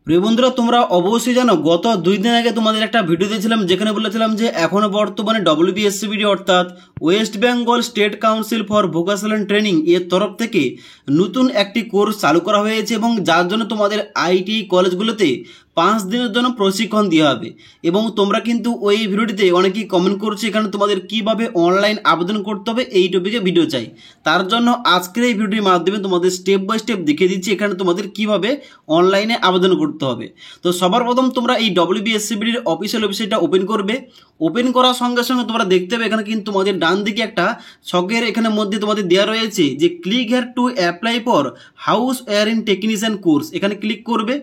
প্রিয় বন্ধুরা, তোমরা অবশ্যই জানো গত 2 দিন আগে তোমাদের একটা ভিডিও দিয়েছিলাম যেখানে বলেছিলাম যে এখনো বর্তমানে ডব্লিউবিএসসিবিডি অর্থাৎ West Bengal state council for vocational training এর তরফ থেকে নতুন একটি কোর্স চালু করা হয়েছে এবং যার জন্য তোমাদের আইটি কলেজগুলোতে 5 দিনের জন্য প্রশিক্ষণ দেওয়া হবে। এবং তোমরা কিন্তু ওই ভিডিওটিতে অনেকেই কমেন্ট করছো এখানে তোমাদের কিভাবে অনলাইন আবেদন করতে হবে এই টপিকে ভিডিও চাই। তার জন্য আজকের এই ভিডিওর মাধ্যমে তোমাদের স্টেপ বাই স্টেপ দেখিয়ে দিচ্ছি এখানে তোমাদের কিভাবে অনলাইনে আবেদন করতে হবে। তো সবার প্রথম তোমরা এই ডব্লিউবিএসসিবিডির অফিসিয়াল ওয়েবসাইটটা ওপেন করবে। ওপেন করার সঙ্গে সঙ্গে তোমরা দেখতে পাবে এখানে কিন্তু তোমাদের ডান দিকে একটা ছকের এখানে মধ্যে তোমাদের দেওয়া রয়েছে যে click here to apply for house wiring technician course. এখানে ক্লিক করবে।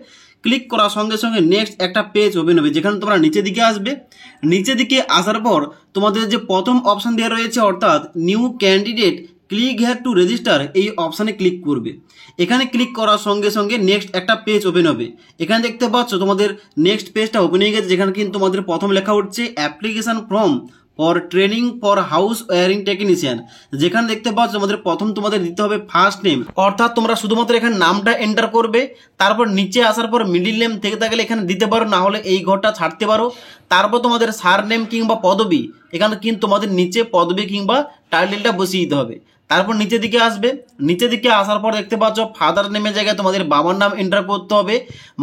ক্লিক করার সঙ্গে সঙ্গে নেক্সট একটা পেজ ওপেন হবে যেখানে তোমরা নিচের দিকে আসবে। নিচের দিকে আসার পর তোমাদের যে প্রথম অপশান দেওয়া রয়েছে অর্থাৎ new candidate click here to register, এই অপশানে ক্লিক করবে। এখানে ক্লিক করার সঙ্গে সঙ্গে নেক্সট একটা পেজ ওপেন হবে। এখানে দেখতে পাচ্ছ তোমাদের নেক্সট পেজটা ওপেন হয়ে গেছে যেখানে কিন্তু তোমাদের প্রথম লেখা হচ্ছে application form for training for house wiring technician. যেখানে দেখতে পাচ্ছ তোমাদের প্রথম তোমাদের দিতে হবে ফার্স্ট নেম, অর্থাৎ তোমরা শুধুমাত্র এখানে নামটা এন্টার করবে। তারপর নিচে আসার পর মিডিল নেম থেকে থাকলে এখানে দিতে পারো, না হলে এই ঘরটা ছাড়তে পারো। তারপর তোমাদের সার নেম কিংবা পদবি, এখানে কিন্তু তোমাদের নিচে পদবি কিংবা টাইটেলটা বসিয়ে দিতে হবে। তারপর নিচের দিকে আসবে। নিচের দিকে আসার পর দেখতে পাচ্ছ ফাদার নেমের জায়গায় তোমাদের বাবার নাম এন্টার করতে হবে,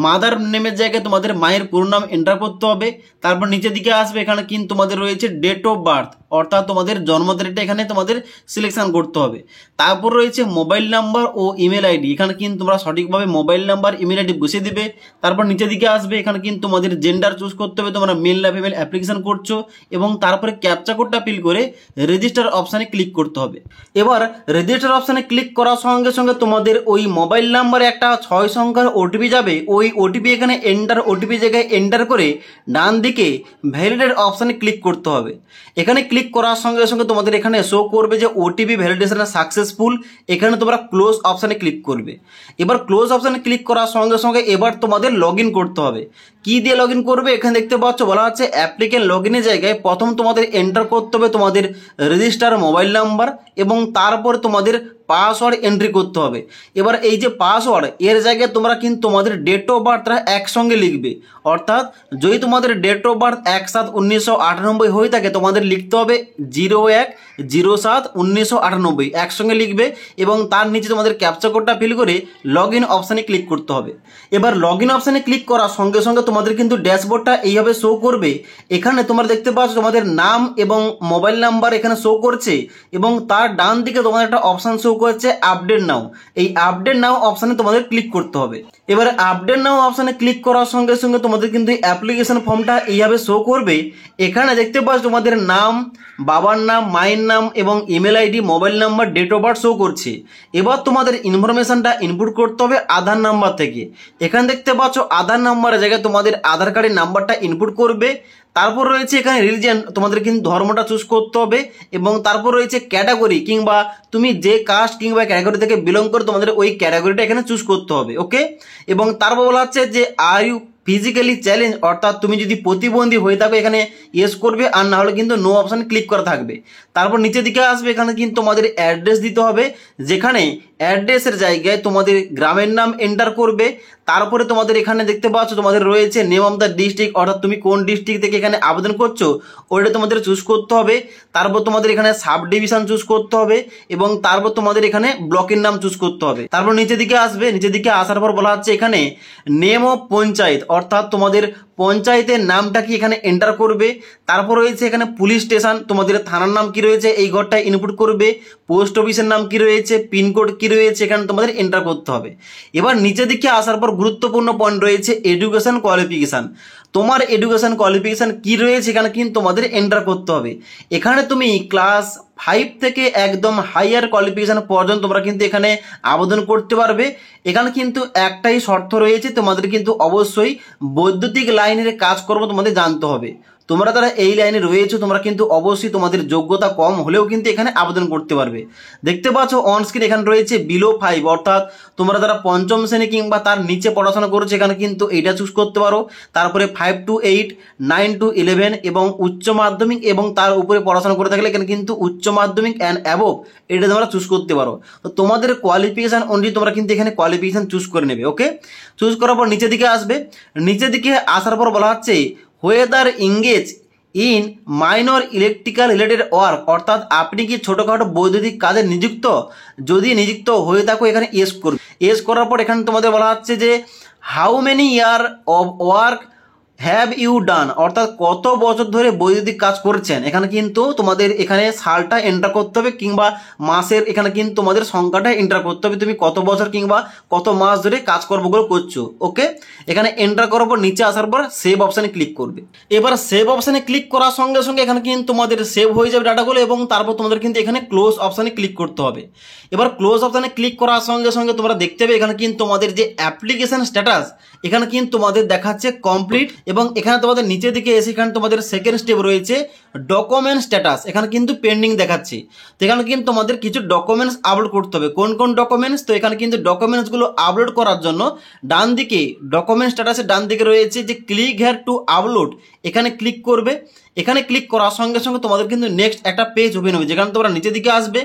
মাদার নেমের জায়গায় তোমাদের মায়ের পুরো নাম এন্টার করতে হবে। তারপর নিচের দিকে আসবে, এখানে কিন্তু তোমাদের রয়েছে ডেট অফ বার্থ অর্থাৎ তোমাদের জন্ম তারিখটা এখানে তোমাদের সিলেকশন করতে হবে। তারপর রয়েছে মোবাইল নাম্বার ও ইমেল আইডি, এখানে কিন্তু তোমরা সঠিকভাবে মোবাইল নাম্বার ইমেল আইডি বসিয়ে দিবে। তারপর নিচের দিকে আসবে, এখানে কিন্তু তোমাদের জেন্ডার চুজ করতে হবে, তোমরা মেল না ফিমেল অ্যাপ্লিকেশন করছো। এবং তারপরে ক্যাপচা কোডটা ফিল করে রেজিস্টার অপশানে ক্লিক করতে হবে। এবার রেজিস্টার অপশানে ক্লিক করার সঙ্গে সঙ্গে তোমাদের ওই মোবাইল নাম্বারে একটা 6 সংখ্যার ওটিপি যাবে। ওই ওটিপি এখানে এন্টার ওটিপি জায়গায় এন্টার করে ডান দিকে ভ্যালিডেট অপশানে ক্লিক করতে হবে। এখানে ক্লিক করার সঙ্গে সঙ্গে তোমাদের এখানে শো করবে যে ওটিপি ভ্যালিডেশন সাকসেসফুল। এখানে তোমরা ক্লোজ অপশানে ক্লিক করবে। এবার ক্লোজ অপশানে ক্লিক করার সঙ্গে সঙ্গে এবার তোমাদের লগ ইন করতে হবে। কি দিয়ে লগ ইন করবে এখানে দেখতে পাচ্ছ বলা হচ্ছে অ্যাপ্লিকেন্ট লগ ইনের জায়গায় প্রথম তোমাদের এন্টার করতে হবে তোমাদের রেজিস্টার মোবাইল নাম্বার এবং তারপর তোমাদের পাসওয়ার্ড এন্ট্রি করতে হবে। এবার এই যে পাসওয়ার্ড এর জায়গায় তোমরা কিন্তু তোমাদের ডেট অফ বার্থটা একসঙ্গে লিখবে, অর্থাৎ যদি তোমাদের ডেট অফ বার্থ 1/7/1998 হয়ে থাকে তোমাদের লিখতে হবে 01/07/1998 একসঙ্গে লিখবে এবং তার নিচে তোমাদের ক্যাপচা কোডটা ফিল করে লগ ইন অপশানে ক্লিক করতে হবে। এবার লগ ইন অপশানে ক্লিক করার সঙ্গে সঙ্গে তোমাদের কিন্তু ড্যাশবোর্ডটা এইভাবে শো করবে। এখানে তোমরা দেখতে পাচ্ছ তোমাদের নাম এবং মোবাইল নাম্বার এখানে শো করছে এবং তার ডান দিকে তোমাদের একটা অপশান শো করছে আপডেট নাও। এই আপডেট নাও অপশানে তোমাদের ক্লিক করতে হবে। এবারে আপডেট নাও অপশানে ক্লিক করার সঙ্গে সঙ্গে তোমাদের কিন্তু অ্যাপ্লিকেশন ফর্মটা এইভাবে শো করবে। এখানে দেখতে পাচ্ছ তোমাদের নাম, বাবার নাম, মায়ের নাম এবং email ID, mobile number, date of birth show করছে। এবার তোমাদের ইনফরমেশনটা ইনপুট করতে হবে আধার নাম্বার থেকে। এখানে দেখতে পাচ্ছ আধার নাম্বারের জায়গায় তোমাদের আধার কার্ডের নাম্বারটা ইনপুট করবে। তারপর রয়েছে এখানে রিলিজিয়ন, তোমাদের কিন্তু ধর্মটা চুজ করতে হবে এবং তারপর রয়েছে ক্যাটাগরি কিংবা তুমি যে কাস্ট কিংবা ক্যাটাগরি থেকে বিলং করে তোমাদের ওই ক্যাটাগরিটা এখানে চুজ করতে হবে। ওকে, এবং তারপর বলা হচ্ছে যে আর ইউ ফিজিক্যালি চ্যালেঞ্জ, অর্থাৎ তুমি যদি প্রতিবন্ধী হয়ে থাকো এখানে ইয়েস করবে আর না হলে কিন্তু নো অপশানে ক্লিক করা থাকবে। তারপর নিচের দিকে আসবে, এখানে কিন্তু তোমাদের অ্যাড্রেস দিতে হবে যেখানে অ্যাড্রেসের জায়গায় তোমাদের গ্রামের নাম এন্টার করবে। তারপরে তোমাদের এখানে দেখতে পাচ্ছ তোমাদের রয়েছে নেম অফ দ্য ডিস্ট্রিক্ট, অর্থাৎ তুমি কোন ডিস্ট্রিক্ট থেকে এখানে আবেদন করছো ওইটা তোমাদের চুজ করতে হবে। তারপর তোমাদের এখানে সাব ডিভিশন চুজ করতে হবে এবং তারপর তোমাদের এখানে ব্লকের নাম চুজ করতে হবে। তারপর নিচের দিকে আসবে, নিচের দিকে আসার পর বলা হচ্ছে এখানে নেম অফ পঞ্চায়েত, অর্থাৎ তোমাদের পঞ্চায়েতের নামটা কি এখানে এন্টার করবে। তারপর রয়েছে এখানে পুলিশ স্টেশন, তোমাদের থানার নাম কি রয়েছে এই ঘরটায় ইনপুট করবে। পোস্ট অফিসের নাম কি রয়েছে, পিনকোড কি রয়েছে এখানে তোমাদের এন্টার করতে হবে। এবার নিচের দিকে আসার পর গুরুত্বপূর্ণ পয়েন্ট রয়েছে এডুকেশন কোয়ালিফিকেশান। তোমার এডুকেশন কোয়ালিফিকেশান কি রয়েছে এখানে কিন্তু তোমাদের এন্টার করতে হবে। এখানে তুমি ক্লাস 5 থেকে একদম হাইয়ার কোয়ালিফিকেশান পর্যন্ত তোমরা কিন্তু এখানে আবেদন করতে পারবে। এখানে কিন্তু একটাই শর্ত রয়েছে, তোমাদের কিন্তু অবশ্যই বৈদ্যুতিক লাইনের কাজকর্ম তোমাদের জানতে হবে। তোমরা যারা এই লাইনে রয়েছো তোমরা কিন্তু অবশ্যই তোমাদের যোগ্যতা কম হলেও কিন্তু এখানে আবেদন করতে পারবে। দেখতে পাচ্ছ অন স্ক্রিন এখানে রয়েছে বিলো 5, অর্থাৎ তোমরা যারা পঞ্চম শ্রেণী কিংবা তার নিচে পড়াশোনা করছো এখানে কিন্তু এইটা চুজ করতে পারো। তারপরে 5 to 8, 9 to 11 এবং উচ্চ মাধ্যমিক এবং তার উপরে পড়াশোনা করে থাকলে এখানে কিন্তু উচ্চ মাধ্যমিক অ্যান্ড অ্যাবভ এটা তোমরা চুজ করতে পারো। তো তোমাদের কোয়ালিফিকেশান অনুযায়ী তোমরা কিন্তু এখানে কোয়ালিফিকেশান চুজ করে নেবে। ওকে, চুজ করার পর নিচের দিকে আসবে। নিচের দিকে আসার পর বলা হচ্ছে whether engage in minor electrical related work, অর্থাৎ আপনি কি ছোটোখাটো বৈদ্যুতিক কাজে নিযুক্ত, যদি নিযুক্ত হয়ে থাকো এখানে এস করবে। এস করার পর এখানে তোমাদের বলা হচ্ছে যে how many year of work have you done, অর্থাৎ কত বছর ধরে বৈদ্যুতিক কাজ করছেন। এখানে কিন্তু তোমাদের এখানে সালটা এন্টার করতে হবে কিংবা মাসের এখানে কিন্তু তোমাদের সংখ্যাটা এন্টার করতে হবে, তুমি কত বছর কিংবা কত মাস ধরে কাজকর্মগুলো করছো। ওকে, এখানে এন্টার করার পর নিচে আসার পর সেভ অপশানে ক্লিক করবে। এবার সেভ অপশানে ক্লিক করার সঙ্গে সঙ্গে এখানে কিন্তু তোমাদের সেভ হয়ে যাবে ডাটাগুলো এবং তারপর তোমাদের কিন্তু এখানে ক্লোজ অপশানে ক্লিক করতে হবে। এবার ক্লোজ অপশানে ক্লিক করার সঙ্গে সঙ্গে তোমরা দেখতে পাবে এখানে কিন্তু তোমাদের যে অ্যাপ্লিকেশন স্ট্যাটাস এখানে কিন্তু তোমাদের দেখাচ্ছে কমপ্লিট এবং এখানে তোমাদের নিচের দিকে এসে এখানে তোমাদের সেকেন্ড স্টেপ রয়েছে ডকুমেন্ট স্ট্যাটাস, এখানে কিন্তু পেন্ডিং দেখাচ্ছে। তো এখানে কিন্তু তোমাদের কিছু ডকুমেন্টস আপলোড করতে হবে। কোন কোন ডকুমেন্টস? তো এখানে কিন্তু ডকুমেন্টসগুলো আপলোড করার জন্য ডান দিকে ডকুমেন্ট স্ট্যাটাসের ডান দিকে রয়েছে যে ক্লিক হেয়ার টু আপলোড, এখানে ক্লিক করবে। এখানে ক্লিক করার সঙ্গে সঙ্গে তোমাদের কিন্তু নেক্সট একটা পেজ ওপেন হবে যেখানে তোমরা নিচের দিকে আসবে।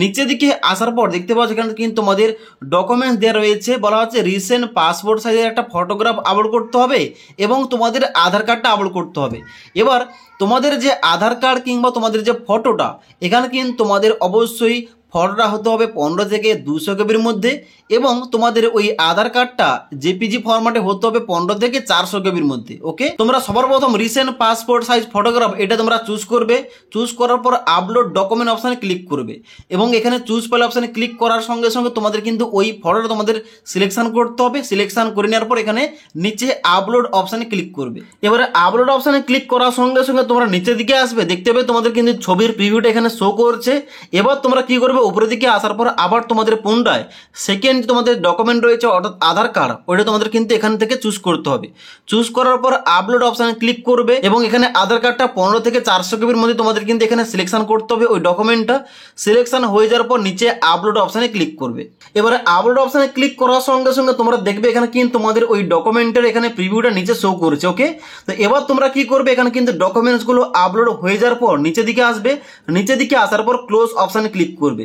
নিচের দিকে আসার পর দেখতে পাচ্ছ এখানে কিন্তু তোমাদের ডকুমেন্টস দেওয়া রয়েছে, বলা হচ্ছে রিসেন্ট পাসপোর্ট সাইজের একটা ফটোগ্রাফ আপলোড করতে হবে এবং তোমাদের আধার কার্ডটা আপলোড করতে হবে। এবার তোমাদের যে আধার কার্ড কিংবা তোমাদের যে ফটোটা এখানে কিন্তু তোমাদের অবশ্যই ফটোটা হতে হবে 15 থেকে 200 কেবির মধ্যে এবং তোমাদের ওই আধার কার্ডটা জেপিজি ফরম্যাটে হতে হবে 15 থেকে 400 কেবির মধ্যে। ওকে, তোমরা সবার প্রথম রিসেন্ট পাসপোর্ট সাইজ ফটোগ্রাফ এটা তোমরা চুজ করবে। চুজ করার পর আপলোড ডকুমেন্ট অপশানে ক্লিক করবে এবং এখানে চুজ ফাইল অপশানে ক্লিক করার সঙ্গে সঙ্গে তোমাদের কিন্তু ওই ফটোটা তোমাদের সিলেকশন করতে হবে। সিলেকশন করে নেওয়ার পর এখানে নিচে আপলোড অপশানে ক্লিক করবে। এবারে আপলোড অপশানে ক্লিক করার সঙ্গে সঙ্গে তোমরা নিচের দিকে আসবে, দেখতে পাবে তোমাদের কিন্তু ছবির প্রিভিউটা এখানে শো করছে। এবার তোমরা কি করবে, উপরের দিকে আসার পর আবার তোমাদের পুনরায় সেকেন্ড তোমাদের ডকুমেন্ট রয়েছে অর্থাৎ আধার কার্ড, ওইটা তোমাদের কিন্তু এখান থেকে চুজ করতে হবে। চুজ করার পর আপলোড অপশানে ক্লিক করবে এবং এখানে আধার কার্ডটা 15 থেকে 400 কেবির মধ্যে তোমাদের কিন্তু এখানে সিলেকশন করতে হবে ওই ডকুমেন্টটা। সিলেকশন হয়ে যাওয়ার পর নিচে আপলোড অপশানে ক্লিক করবে। এবারে আপলোড অপশানে ক্লিক করার সঙ্গে সঙ্গে তোমরা দেখবে এখানে কিন্তু তোমাদের ওই ডকুমেন্টের এখানে প্রিভিউটা নিচে শো করছে। ওকে, তো এবার তোমরা কি করবে, এখানে কিন্তু ডকুমেন্টসগুলো আপলোড হয়ে যাওয়ার পর নিচের দিকে আসবে। নিচের দিকে আসার পর ক্লোজ অপশানে ক্লিক করবে।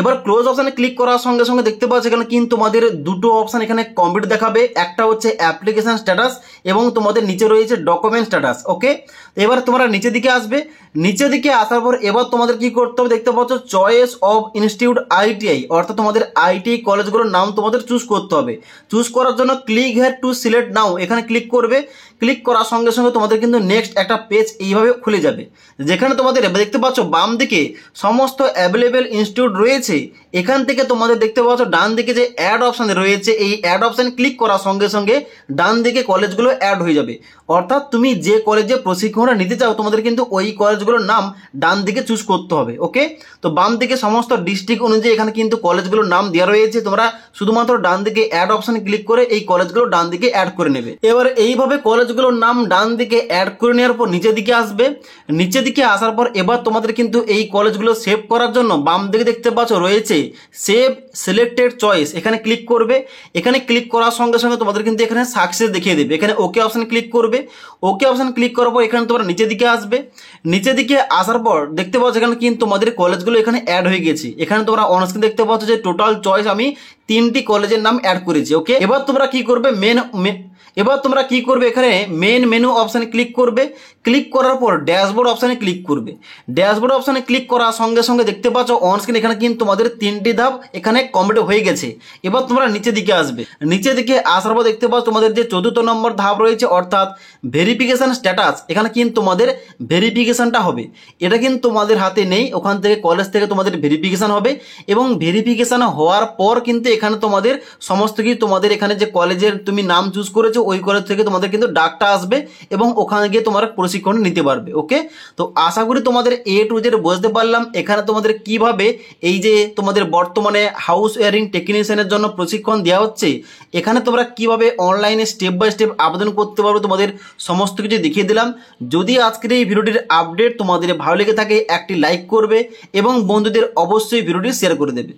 এবার ক্লোজ অপশানে ক্লিক করার সঙ্গে সঙ্গে দেখতে পাচ্ছ এখানে কিন্তু তোমাদের দুটো অপশান এখানে কমপ্লিট দেখাবে, একটা হচ্ছে অ্যাপ্লিকেশন স্ট্যাটাস এবং তোমাদের নিচে রয়েছে ডকুমেন্ট স্ট্যাটাস। ওকে, এবার তোমরা নিচের দিকে আসবে। নিচের দিকে আসার পর এবার তোমাদের কি করতে হবে, দেখতে পাচ্ছ চয়েস অফ ইনস্টিটিউট আইটিআই, অর্থাৎ তোমাদের আইটিআই কলেজগুলোর নাম তোমাদের চুজ করতে হবে। চুজ করার জন্য ক্লিক হেয়ার টু সিলেক্ট নাও এখানে ক্লিক করবে। ক্লিক করার সঙ্গে সঙ্গে তোমাদের কিন্তু নেক্সট একটা পেজ এইভাবে খুলে যাবে যেখানে তোমাদের দেখতে পাচ্ছ বাম দিকে সমস্ত অ্যাভেলেবেল ইনস্টিটিউট রয়েছে। এখান থেকে তোমাদের দেখতে পাচ্ছ ডান দিকে যে অ্যাড অপশান রয়েছে এই অ্যাড অপশান ক্লিক করার সঙ্গে সঙ্গে ডান দিকে কলেজগুলো অ্যাড হয়ে যাবে। অর্থাৎ তুমি যে কলেজে প্রশিক্ষণটা নিতে চাও তোমাদের কিন্তু ওই কলেজগুলোর নাম ডান দিকে চুজ করতে হবে। ওকে, তো বাম দিকে সমস্ত ডিস্ট্রিক্ট অনুযায়ী এখানে কিন্তু কলেজগুলোর নাম দেওয়া রয়েছে। তোমরা শুধুমাত্র ডান দিকে অ্যাড অপশানে ক্লিক করে এই কলেজগুলো ডান দিকে অ্যাড করে নেবে। এবার এইভাবে কলেজগুলোর নাম ডান দিকে অ্যাড করে নেওয়ার পর নিচের দিকে আসবে। নিচের দিকে আসার পর এবার তোমাদের কিন্তু এই কলেজগুলো সেভ করার জন্য বাম দিকে দেখতে পাচ্ছ রয়েছে সেভ সিলেক্টেড চয়েস, এখানে ক্লিক করবে। এখানে ক্লিক করার সঙ্গে সঙ্গে তোমাদের কিন্তু এখানে সাকসেস দেখিয়ে দেবে। এখানে ওকে অপশান ক্লিক করবে। ওকে অপশান ক্লিক করার পর এখানে তোমরা নিচের দিকে আসবে। নিচের দিকে আসার পর দেখতে পাচ্ছ এখানে কিন্তু তোমাদের কলেজগুলো এখানে অ্যাড হয়ে গেছে। এখানে তোমরা অনস্ক্রিন দেখতে পাচ্ছ যে টোটাল চয়েস আমি 3টি কলেজের নাম অ্যাড করেছি। ওকে, এবার তোমরা কি করবে, এখানে মেন মেনু অপশানে ক্লিক করবে। ক্লিক করার পর ড্যাশবোর্ড অপশানে ক্লিক করবে। ড্যাশবোর্ড অপশানে ক্লিক করার সঙ্গে সঙ্গে দেখতে পাচ্ছ অন স্ক্রিন এখানে কিন্তু তোমাদের 3টি ধাপ এখানে কমপ্লিট হয়ে গেছে। এবার তোমরা নিচের দিকে আসবে। নিচের দিকে আসার পর দেখতে পাচ্ছ তোমাদের যে 4র্থ নম্বর ধাপ রয়েছে অর্থাৎ ভেরিফিকেশন স্ট্যাটাস, এখানে কিন্তু তোমাদের ভেরিফিকেশনটা হবে। এটা কিন্তু তোমাদের হাতে নেই, ওখান থেকে কলেজ থেকে তোমাদের ভেরিফিকেশন হবে এবং ভেরিফিকেশন হওয়ার পর কিন্তু এখানে তোমাদের সমস্ত কিছু তোমাদের এখানে যে কলেজের তুমি নাম চুজ করেছো ওই কলেজ থেকে তোমাদের কিন্তু ডাকটা আসবে এবং ওখানে গিয়ে তোমরা প্রশিক্ষণ নিতে পারবে। ওকে, তো আশা করি তোমাদের A to Z বুঝতে পারলাম। এখানে তোমাদের কিভাবে এই যে তোমাদের বর্তমানে হাউস ওয়ারিং টেকনিশিয়ানের জন্য প্রশিক্ষণ দেওয়া হচ্ছে, এখানে তোমরা কিভাবে অনলাইনে স্টেপ বাই স্টেপ আবেদন করতে পারবে তোমাদের সমস্ত কিছু দেখিয়ে দিলাম। যদি আজকের এই ভিডিওটির আপডেট তোমাদের ভালো লেগে থাকে একটি লাইক করবে এবং বন্ধুদের অবশ্যই ভিডিওটি শেয়ার করে দেবে।